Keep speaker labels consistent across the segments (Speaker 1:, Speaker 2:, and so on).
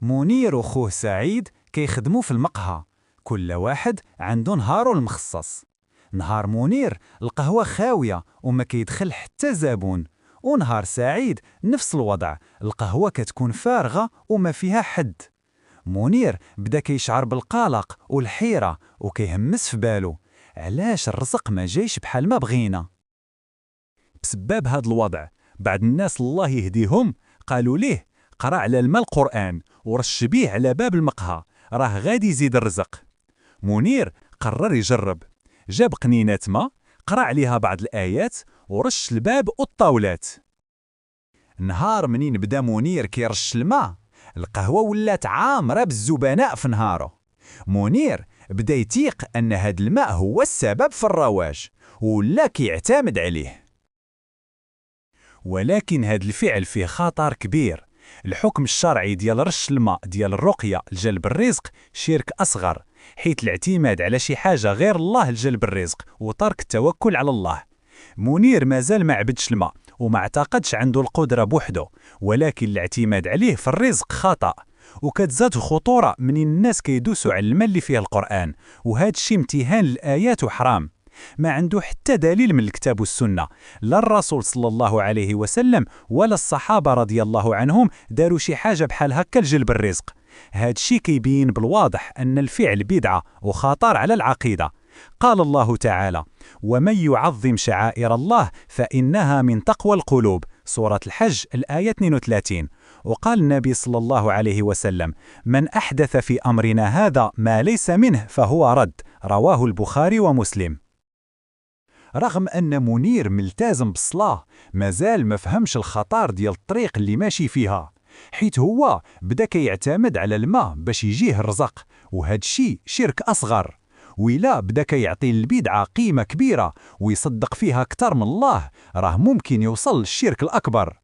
Speaker 1: منير وخوه سعيد كيخدموا في المقهى. كل واحد عنده نهارو المخصص. نهار منير القهوة خاوية وما كيدخل حتى زبون، ونهار سعيد نفس الوضع، القهوة كتكون فارغة وما فيها حد. منير بدا كيشعر بالقلق والحيرة وكيهمس في بالو، علاش الرزق ما جايش بحال ما بغينا؟ بسبب هاد الوضع بعض الناس الله يهديهم قالوا ليه قرا على الماء القرآن ورش بيه على باب المقهى، راه غادي يزيد الرزق. منير قرر يجرب، جاب قنينة ما، قرا عليها بعض الآيات ورش الباب والطاولات. نهار منين بدا منير كيرش الماء، القهوة ولات عامرة بالزبناء في نهاره. منير بدا يتيق أن هاد الماء هو السبب في الرواج ولا كيعتمد عليه. ولكن هاد الفعل فيه خطر كبير. الحكم الشرعي ديال رش الماء ديال الرقية لجلب الرزق شرك أصغر، حيث الاعتماد على شي حاجة غير الله لجلب الرزق وترك التوكل على الله. منير مازال ما عبدش الماء وما اعتقدش عنده القدرة بوحده، ولكن الاعتماد عليه في الرزق خطأ. وكتزاد الخطورة من الناس كيدوسوا على الماء اللي فيه القرآن، وهذا الشيء امتهان للآيات وحرام. ما عنده حتى دليل من الكتاب والسنة، لا الرسول صلى الله عليه وسلم ولا الصحابة رضي الله عنهم داروا شي حاجة بحال هكا لجلب الرزق. هذا الشيء كيبين بالواضح أن الفعل بدعة وخطر على العقيدة. قال الله تعالى: ومن يعظم شعائر الله فإنها من تقوى القلوب، سورة الحج الآية 32. وقال النبي صلى الله عليه وسلم: من أحدث في أمرنا هذا ما ليس منه فهو رد، رواه البخاري ومسلم. رغم أن منير ملتزم بالصلاة، مازال ما فهمش الخطر ديال الطريق اللي ماشي فيها، حيث هو بدا كيعتمد على الماء باش يجيه الرزق، وهذا الشيء شرك أصغر. وإلا بدا كيعطي البدعة قيمة كبيرة ويصدق فيها أكثر من الله، راه ممكن يوصل للشرك الأكبر.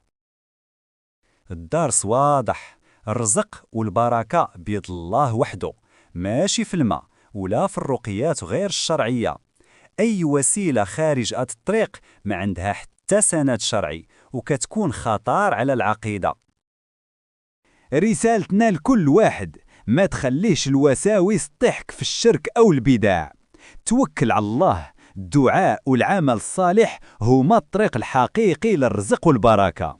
Speaker 1: الدرس واضح، الرزق والبركة بيد الله وحده، ماشي في الماء ولا في الرقيات غير الشرعية. أي وسيلة خارج هاد الطريق ما عندها حتى سند شرعي وكتكون خطر على العقيدة. رسالتنا لكل واحد: ما تخليش الوساوس تضحك في الشرك أو البدع. توكل على الله، الدعاء والعمل الصالح هما الطريق الحقيقي للرزق والبركة.